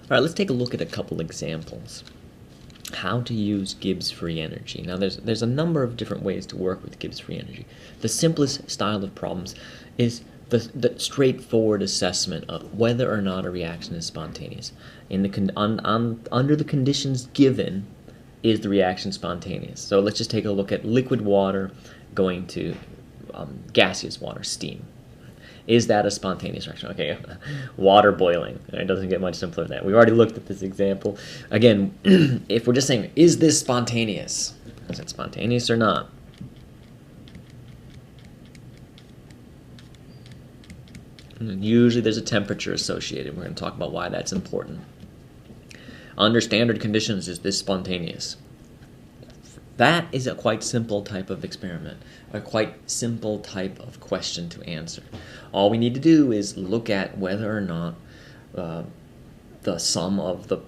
All right, let's take a look at a couple examples. How to use Gibbs Free Energy. Now, there's a number of different ways to work with Gibbs Free Energy. The simplest style of problems is the straightforward assessment of whether or not a reaction is spontaneous. Under the conditions given, is the reaction spontaneous? So let's just take a look at liquid water going to gaseous water, steam. Is that a spontaneous reaction? Okay, water boiling. It doesn't get much simpler than that. We've already looked at this example. Again, if we're just saying, is this spontaneous? Is it spontaneous or not? And usually there's a temperature associated. We're going to talk about why that's important. Under standard conditions, is this spontaneous? That is a quite simple type of experiment, a quite simple type of question to answer. All we need to do is look at whether or not the sum of the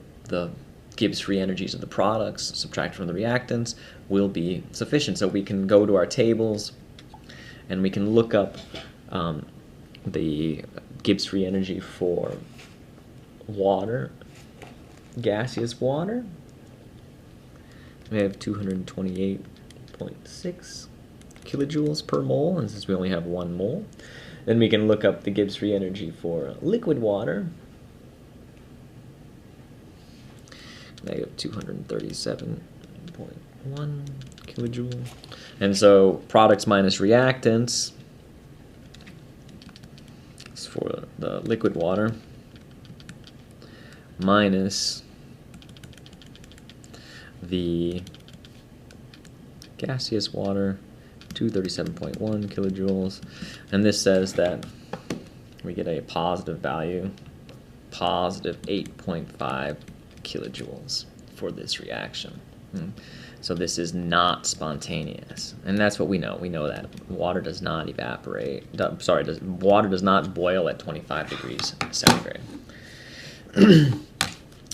Gibbs free energies of the products subtracted from the reactants will be sufficient. So we can go to our tables and we can look up the Gibbs free energy for water, gaseous water. We have 228.6 kilojoules per mole, and since we only have 1 mole, then we can look up the Gibbs free energy for liquid water. Negative 237.1 kilojoule. And so products minus reactants is for the liquid water minus the gaseous water, 237.1 kilojoules, and this says that we get a positive value, positive 8.5 kilojoules for this reaction. So this is not spontaneous, and that's what we know. We know that water does not evaporate. Water does not boil at 25 degrees centigrade.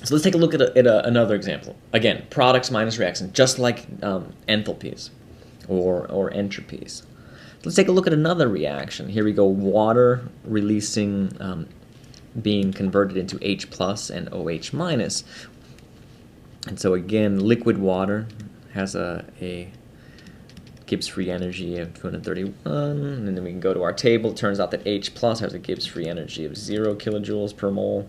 So let's take a look at another example. Again, products minus reactions, just like enthalpies or entropies. Let's take a look at another reaction. Here we go, water releasing, being converted into H plus and OH minus. And so again, liquid water has a Gibbs free energy of 231, and then we can go to our table. It turns out that H plus has a Gibbs free energy of 0 kilojoules per mole.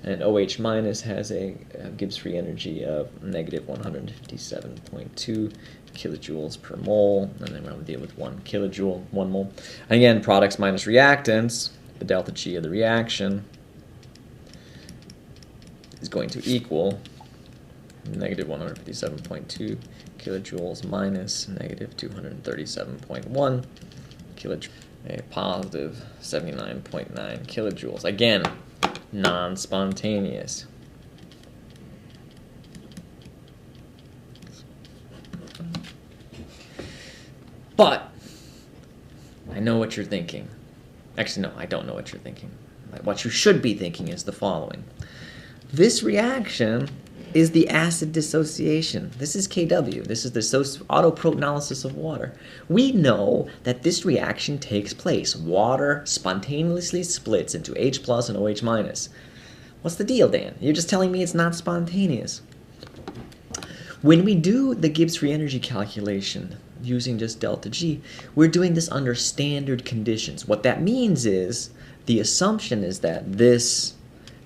And OH minus has a Gibbs free energy of negative 157.2 kilojoules per mole. And then we're going to deal with 1 kilojoule, 1 mole. And again, products minus reactants, the delta G of the reaction is going to equal negative 157.2 kilojoules minus negative 237.1 kilojoules, a positive 79.9 kilojoules. Again, non-spontaneous. But I know what you're thinking. Actually, no, I don't know what you're thinking. What you should be thinking is the following. This reaction is the acid dissociation. This is KW. This is the autoprotonalysis of water. We know that this reaction takes place. Water spontaneously splits into H plus and OH minus. What's the deal, Dan? You're just telling me it's not spontaneous. When we do the Gibbs free energy calculation using just delta G, we're doing this under standard conditions. What that means is the assumption is that this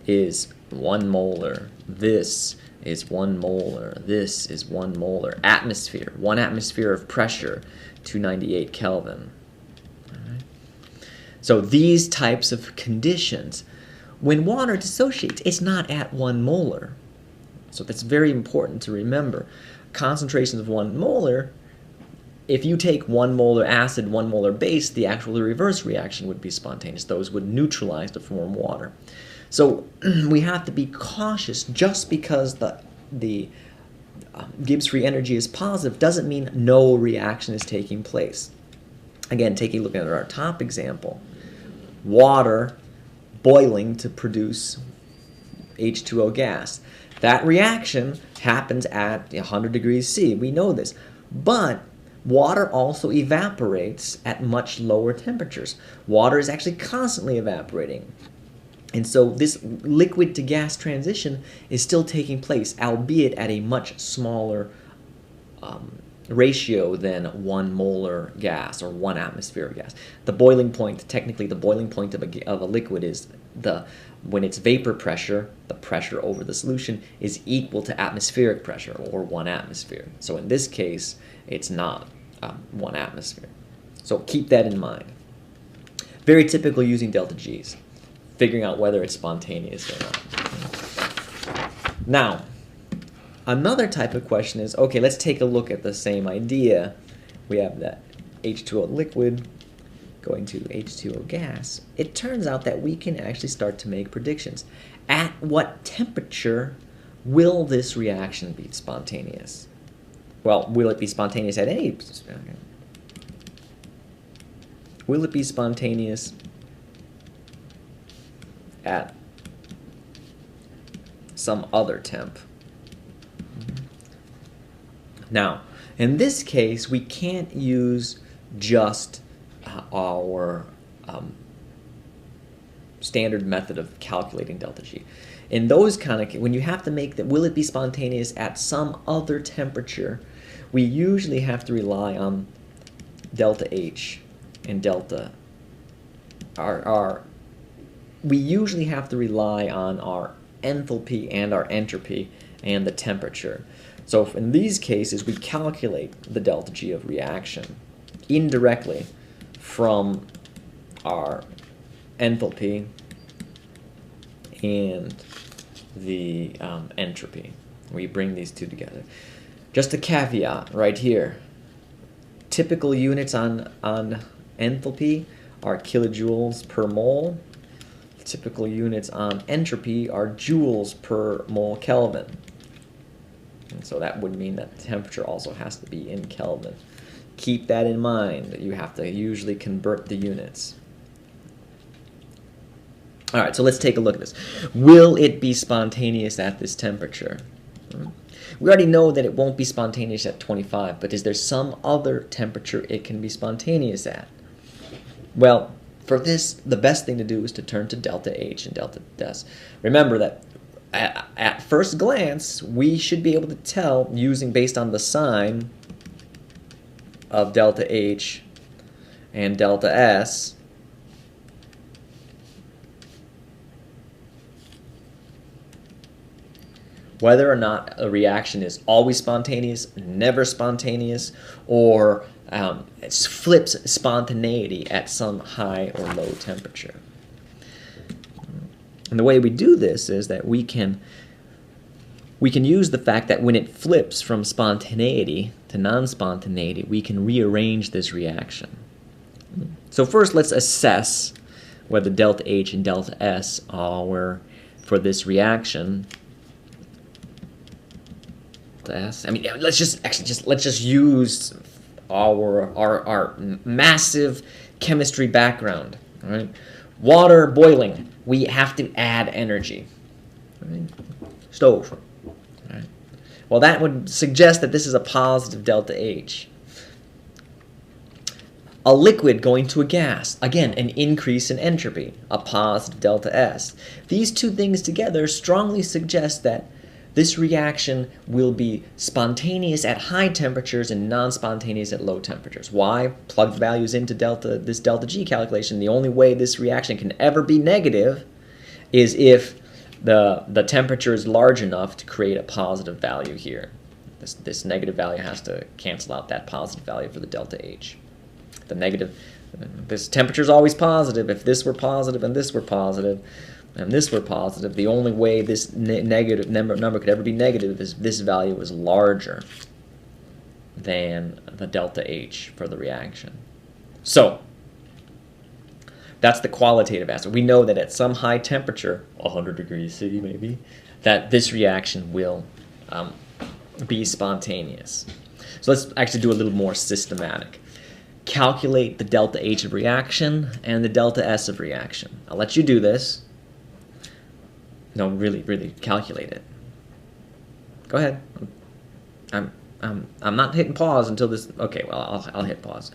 is 1 molar, this is 1 molar, this is 1 molar. Atmosphere, 1 atmosphere of pressure, 298 Kelvin. All right. So these types of conditions, when water dissociates, it's not at 1 molar. So that's very important to remember. Concentrations of 1 molar, if you take 1 molar acid, 1 molar base, the actual reverse reaction would be spontaneous. Those would neutralize to form water. So we have to be cautious. Just because the Gibbs free energy is positive doesn't mean no reaction is taking place. Again, taking a look at our top example, water boiling to produce H2O gas. That reaction happens at 100 degrees C. We know this. But water also evaporates at much lower temperatures. Water is actually constantly evaporating. And so this liquid to gas transition is still taking place, albeit at a much smaller ratio than 1 molar gas or 1 atmosphere of gas. The boiling point, technically the boiling point of a liquid is when its vapor pressure, the pressure over the solution, is equal to atmospheric pressure, or 1 atmosphere. So in this case, it's not 1 atmosphere. So keep that in mind. Very typical using delta G's, figuring out whether it's spontaneous or not. Now, another type of question is, okay, let's take a look at the same idea. We have that H2O liquid going to H2O gas. It turns out that we can actually start to make predictions. At what temperature will this reaction be spontaneous? Well, will it be spontaneous at any... Will it be spontaneous at some other temp? Now, in this case, we can't use just our standard method of calculating delta G. In those kind of, when you have to make that, will it be spontaneous at some other temperature, we usually have to rely on delta H and delta we usually have to rely on our enthalpy and our entropy and the temperature. So in these cases, we calculate the delta G of reaction indirectly from our enthalpy and the entropy. We bring these two together. Just a caveat right here. Typical units on enthalpy are kilojoules per mole. Typical units on entropy are joules per mole Kelvin. And so that would mean that the temperature also has to be in Kelvin. Keep that in mind, that you have to usually convert the units. All right, so let's take a look at this. Will it be spontaneous at this temperature? We already know that it won't be spontaneous at 25, but is there some other temperature it can be spontaneous at? Well, for this, the best thing to do is to turn to delta H and delta S. Remember that at first glance, we should be able to tell, based on the sign of delta H and delta S, whether or not a reaction is always spontaneous, never spontaneous, or it flips spontaneity at some high or low temperature. And the way we do this is that we can use the fact that when it flips from spontaneity to non-spontaneity, we can rearrange this reaction. So first, let's assess whether delta H and delta S are, for this reaction, let's just use our massive chemistry background. All right, water boiling. We have to add energy. Right? Stove. All right. Well, that would suggest that this is a positive delta H. A liquid going to a gas, again, an increase in entropy, a positive delta S. These two things together strongly suggest that this reaction will be spontaneous at high temperatures and non-spontaneous at low temperatures. Why? Plug values into this delta G calculation. The only way this reaction can ever be negative is if the temperature is large enough to create a positive value here. This negative value has to cancel out that positive value for the delta H. This temperature is always positive. If this were positive and this were positive, and this were positive, the only way this negative number could ever be negative is this value was larger than the delta H for the reaction. So that's the qualitative aspect. We know that at some high temperature, 100 degrees C maybe, that this reaction will be spontaneous. So let's actually do a little more systematic. Calculate the delta H of reaction and the delta S of reaction. I'll let you do this. No, really calculate it. Go ahead. I'm not hitting pause until this. Okay, well I'll hit pause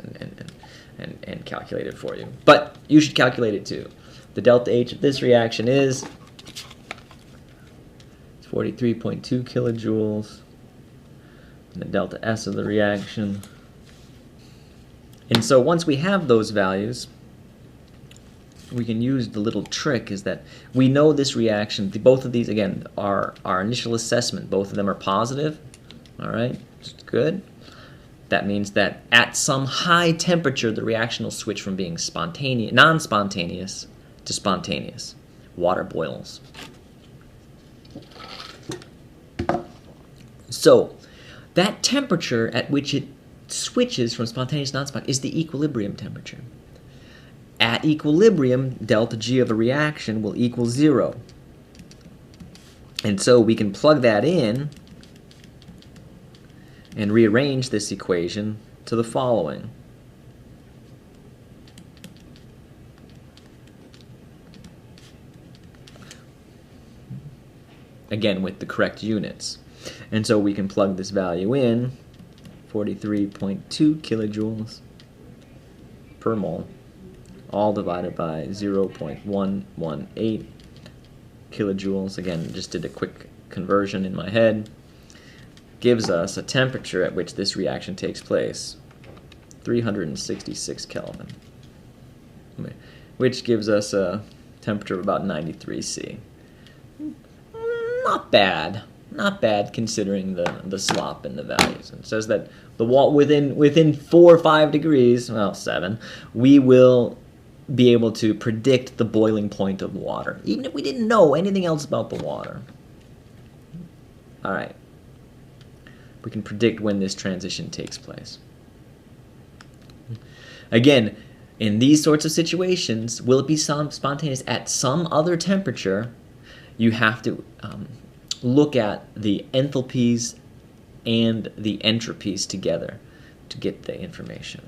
and calculate it for you. But you should calculate it too. The delta H of this reaction is 43.2 kilojoules. And the delta S of the reaction. And so once we have those values, we can use the little trick is that we know this reaction, both of these, again, are our initial assessment. Both of them are positive. All right, good. That means that at some high temperature, the reaction will switch from being spontaneous, non-spontaneous to spontaneous. Water boils. So that temperature at which it switches from spontaneous to non-spontaneous is the equilibrium temperature. At equilibrium, delta G of a reaction will equal 0. And so we can plug that in and rearrange this equation to the following. Again, with the correct units. And so we can plug this value in, 43.2 kilojoules per mole, all divided by 0.118 kilojoules. Again, just did a quick conversion in my head. Gives us a temperature at which this reaction takes place, 366 Kelvin, which gives us a temperature of about 93 C. Not bad. Not bad considering the slop in the values. It says that the within 4 or 5 degrees, well, 7, we will be able to predict the boiling point of water, even if we didn't know anything else about the water. All right. We can predict when this transition takes place. Again, in these sorts of situations, will it be spontaneous at some other temperature? You have to look at the enthalpies and the entropies together to get the information.